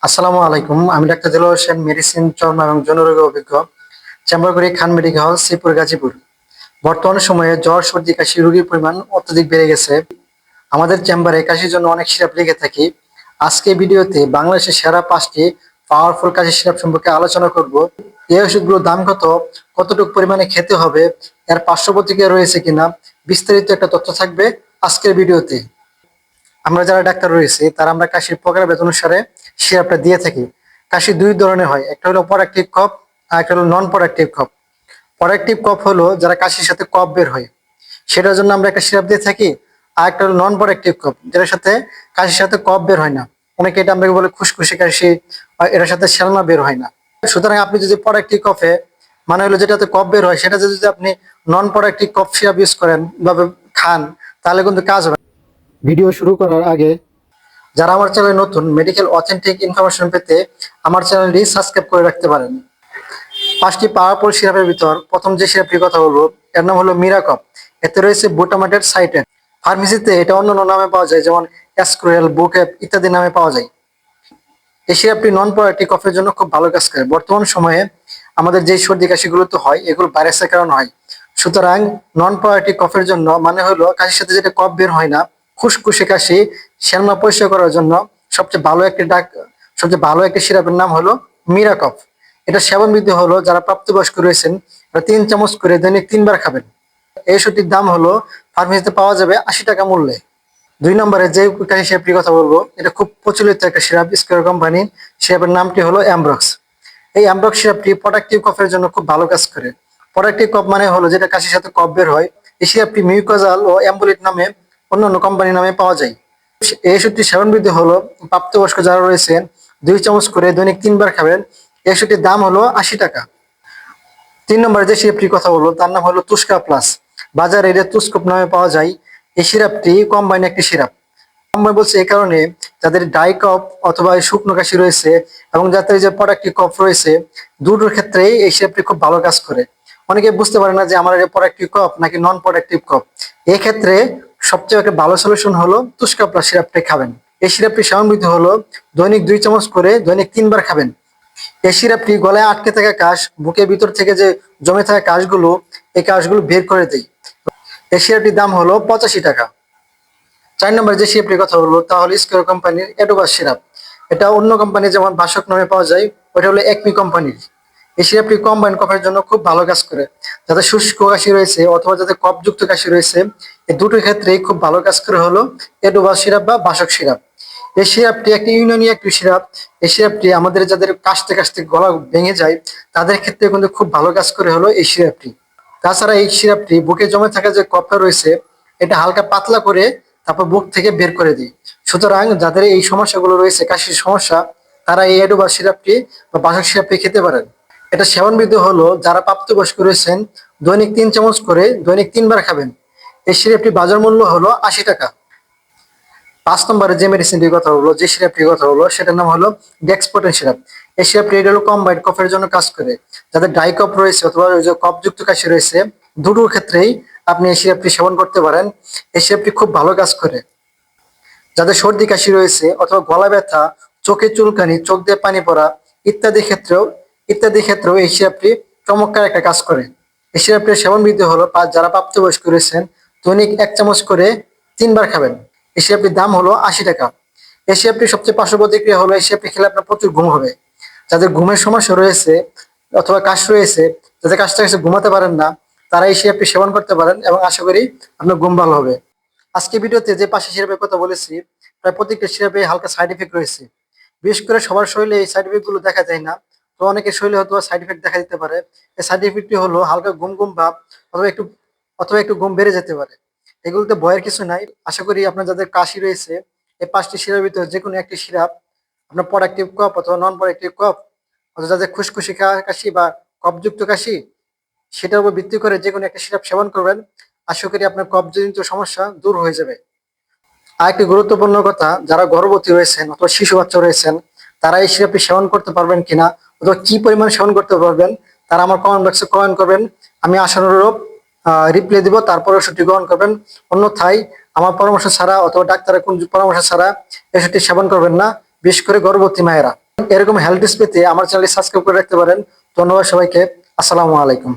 আসসালামু আলাইকুম। আমি ডাক্তার দিলওয়ার হোসেন, মেডিসিন, চর্ম এবং যৌনরোগে অভিজ্ঞ। চেম্বার করি খান মেডিকেল হল, শ্রীপুর, গাজীপুর। বর্তমান সময়ে জ্বর, সর্দি, কাশি রোগীর পরিমাণ অত্যধিক বেড়ে গেছে। আমাদের চেম্বারে কাশির জন্য অনেক সিরাপ লিখে থাকি। আজকে ভিডিওতে বাংলাদেশের সেরা 5টি পাওয়ারফুল কাশি সিরাপ সম্পর্কে আলোচনা করব। এই ওষুধগুলোর দাম কত, কতটুকু পরিমাণে খেতে হবে, এর পার্শ্ব প্রতিক্রিয়া রয়েছে কিনা, বিস্তারিত একটা তথ্য থাকবে আজকের ভিডিওতে। আমরা যারা ডাক্তার রয়েছে তারা আমরা কাশির প্রকারভেদ অনুসারে সিরাপটা দিয়ে থাকি। কাশি দুই ধরনের হয়, একটা হলো প্রোডাক্টিভ কফ আর একটা হলো নন প্রোডাক্টিভ কফ। প্রোডাক্টিভ কফ হলো যারা কাশির সাথে কফ বের হয়, সেটার জন্য আমরা একটা সিরাপ দিয়ে থাকি। আর একটা হলো নন প্রোডাক্টিভ কফ, যেটার সাথে কাশির সাথে কফ বের হয় না। অনেকে এটা আমরা বলে খুশখুশি কাশি, এটার সাথে শ্যালনা বের হয় না। সুতরাং আপনি যদি প্রোডাক্টিভ কফে, মানে হলো যেটাতে কফ বের হয়, সেটা যদি আপনি নন প্রোডাক্টিভ কফ সিরাপ ইউজ করেন বা খান, তাহলে কিন্তু কাজ হবে। ভিডিও শুরু করার আগে যারা আমার চ্যানেলে নতুন, মেডিকেল অথেন্টিক ইনফরমেশন পেতে আমার চ্যানেলটি সাবস্ক্রাইব করে রাখতে পারেন। 5টি পাওয়ারফুল সিরাপের ভিতর প্রথম যে সিরাপটির কথা বলবো, এর নাম হলো মিরাকপ। এতে রয়েছে বুটামাটেড সাইটেন। ফার্মেসিতে এটা অন্যান্য নামে পাওয়া যায়, যেমন অ্যাসক্রোয়েল, বুকেপ ইত্যাদি নামে পাওয়া যায়। এই সিরাপটি নন প্রোডাক্টিভ কফের জন্য খুব ভালো কাজ করে। বর্তমান সময়ে আমাদের যে সর্দি কাশিগুলো তো হয়, এগুলো ভাইরাসের কারণে হয়। সুতরাং নন প্রোডাক্টিভ কফের জন্য, মানে হলো কাশির সাথে যেটা কফ বের হয় না, খুশখুশে কাশি, শ্যালমা পরিষ্কার করার জন্য সবচেয়ে ভালো একটি সিরাপের নাম হলো মিরাকপ। এটা সেবন বিধি হলো, যারা প্রাপ্তবয়স্ক রয়েছেন তারা 3 চামচ করে দৈনিক 3 বার খাবেন। এই ওষুধটির দাম হলো ফার্মেসিতে পাওয়া যাবে 80 টাকা মূল্যে। 2 নম্বরে যে কাশি সিরাপটির কথা বলবো, এটা খুব প্রচলিত একটা সিরাপ, স্কোয়ার কোম্পানি। সিরাপের নামটি হলো অ্যামব্রক্স। এই অ্যামব্রক্স সিরাপটি প্রোডাক্টিভ কফের জন্য খুব ভালো কাজ করে। প্রোডাক্টিভ কফ মানে হলো যেটা কাশির সাথে কফ বের হয়। এই সিরাপটি মিউকোজাল ও অ্যাম্বুলিট নামে অন্যান্য কোম্পানি নামে পাওয়া যায়। এই ওষুধটি সেবন বিধি হলো, প্রাপ্তবয়স্ক যারা রয়েছেন 2 চামচ করে দৈনিক 3 বার খাবেন। এই ওষুধটির দাম হলো 80 টাকা। 3 নম্বরে যে সিরাপটির কথা বলবো তার নাম হলো তুস্কা প্লাস। বাজারে এটা তুস্কপ নামে পাওয়া যায়। এই সিরাপটি কম্বাইন একটি সিরাপ। কম্বাইন বলছে এই কারণে, যাদের ড্রাই কফ অথবা শুকনো কাশি রয়েছে এবং যাদের যে প্রোডাক্টিভ কফ রয়েছে, দুটোর ক্ষেত্রেই এই সিরাপটি খুব ভালো কাজ করে। অনেকে বুঝতে পারে না যে আমার এটা প্রোডাক্টিভ কফ নাকি নন প্রোডাক্টিভ কফ। এই ক্ষেত্রে সবচেয়ে একটা ভালো সলিউশন হলো তুস্কা প্লাস সিরাপটি খাবেন। এই সিরাপটি সেবনবিধি হলো দৈনিক 2 চামচ করে দৈনিক 3 বার খাবেন। এই সিরাপটি গলায় আটকে থাকা কাশ, বুকের ভিতর থেকে যে জমে থাকা কাশগুলো, এই কাশগুলো বের করে দেয়। এই সিরাপটির দাম হলো 85 টাকা। 4 নম্বরে যে সিরাপটির কথা বলবো তা হলো স্কোয়ার কোম্পানির এডোবাস সিরাপ। এটা অন্য কোম্পানি যেমন বাসক নামে পাওয়া যায়, ওটা হলো একমি কোম্পানির। এই সিরাপটি কম্বাইন কফের জন্য খুব ভালো কাজ করে। যাদের শুষ্ক কাশি রয়েছে অথবা যাদের কফযুক্ত কাশি রয়েছে, এই দুটো ক্ষেত্রেই খুব ভালো কাজ করে হলো এডোবাস সিরাপ বা বাসক সিরাপ। এই সিরাপটি একটি ইউনানি একটি সিরাপ। এই সিরাপটি আমাদের যাদের কাশতে কাশতে গলা ভেঙে যায়, তাদের ক্ষেত্রে কিন্তু খুব ভালো কাজ করে হলো এই সিরাপটি। তাছাড়া এই সিরাপটি বুকে জমে থাকা যে কফটা রয়েছে, এটা হালকা পাতলা করে তারপর বুক থেকে বের করে দিই। সুতরাং যাদের এই সমস্যাগুলো রয়েছে, কাশির সমস্যা, তারা এই এডোবা সিরাপটি বা বাসক সিরাপটি খেতে পারেন। এটা সেবনবিধি হলো, যারা প্রাপ্তবয়স্ক রয়েছেন দৈনিক 3 চামচ করে দৈনিক 3 বার খাবেন। এই সিরাপটি বাজার মূল্য হলো 80 টাকা। 5 নম্বরে যে মেডিসিনটির কথা হলো, যে সিরাপটির কথা হলো, সেটার নাম হলো ডেক্সপোটেন সিরাপ। এই সিরাপটি এটা হলো কম্বাইন্ড কফের জন্য কাজ করে। যাদের ড্রাই কফ রয়েছে অথবা ওই যে কফযুক্ত কাশি রয়েছে, দুটোর ক্ষেত্রেই আপনি এই সিরাপটি সেবন করতে পারেন। এই সিরাপটি খুব ভালো কাজ করে। যাদের সর্দি কাশি রয়েছে অথবা গলা ব্যথা, চোখে চুলকানি, চোখ দিয়ে পানি পড়া ইত্যাদি ক্ষেত্রেও এই সিরাপটি চমৎকার একটা কাজ করে। এই সিরাপটির সেবন বিধি হলো, যারা প্রাপ্তবয়স্ক রয়েছেন দৈনিক 1 চামচ করে 3 বার খাবেন। এই সিরাপটির দাম হলো 80 টাকা। এই সিরাপটির সবচেয়ে পার্শ্ব প্রতিক্রিয়া হলো, এই সিরাপটি খেলে আপনার প্রচুর ঘুম হবে। যাদের ঘুমের সমস্যা রয়েছে অথবা কাশ রয়েছে, যাদের কাশটা কাছে ঘুমাতে পারেন না, তারা এই সিরাপটি সেবন করতে পারেন এবং আশা করি আপনার ঘুম ভালো হবে। আজকে ভিডিওতে যে 5টি সিরাপের কথা বলেছি, প্রায় প্রত্যেকটা সিরাপে হালকা সাইড এফেক্ট রয়েছে। বিশেষ করে সবার শরীরে এই সাইড এফেক্ট গুলো দেখা যায় না, তো অনেকের শরীরে হয়তো সাইড এফেক্ট দেখা দিতে পারে। এই সাইড এফেক্টটি হলো হালকা ঘুম ঘুম ভাব, অথবা একটু ঘুম বেড়ে যেতে পারে। এগুলোতে ভয়ের কিছু নাই। আশা করি আপনার যাদের কাশি রয়েছে, এই 5টি সিরাপের ভিতরে যে কোনো একটি সিরাপ, আপনার প্রোডাক্টিভ কফ অথবা নন প্রোডাক্টিভ কফ, অথবা যাদের খুশখুশি কাশি বা কফযুক্ত কাশি, সেটার উপর ভিত্তি করে যে কোনো একটা সিরাপ সেবন করবেন। আশা করি আপনার কফজনিত সমস্যা দূর হয়ে যাবে। আর একটি গুরুত্বপূর্ণ কথা, যারা গর্ভবতী রয়েছেন অথবা শিশু বাচ্চা রয়েছেন, তারা এই সিরাপটি সেবন করতে পারবেন কিনা অথবা কি পরিমাণ সেবন করতে পারবেন, তারা আমার কমেন্ট বক্সে কমেন্ট করবেন। আমি আশানুরূপ রিপ্লাই দিব, তারপর ওষুধটি গ্রহণ করবেন। অন্যথায় আমার পরামর্শ ছাড়া অথবা ডাক্তারের কোন পরামর্শ ছাড়া এই ওষুধটি সেবন করবেন না, বিশেষ করে গর্ভবতী মায়েরা। এরকম হেলথ টিপস পেতে আমার চ্যানেলটি সাবস্ক্রাইব করে রাখতে পারেন। ধন্যবাদ সবাইকে। আসসালামু আলাইকুম।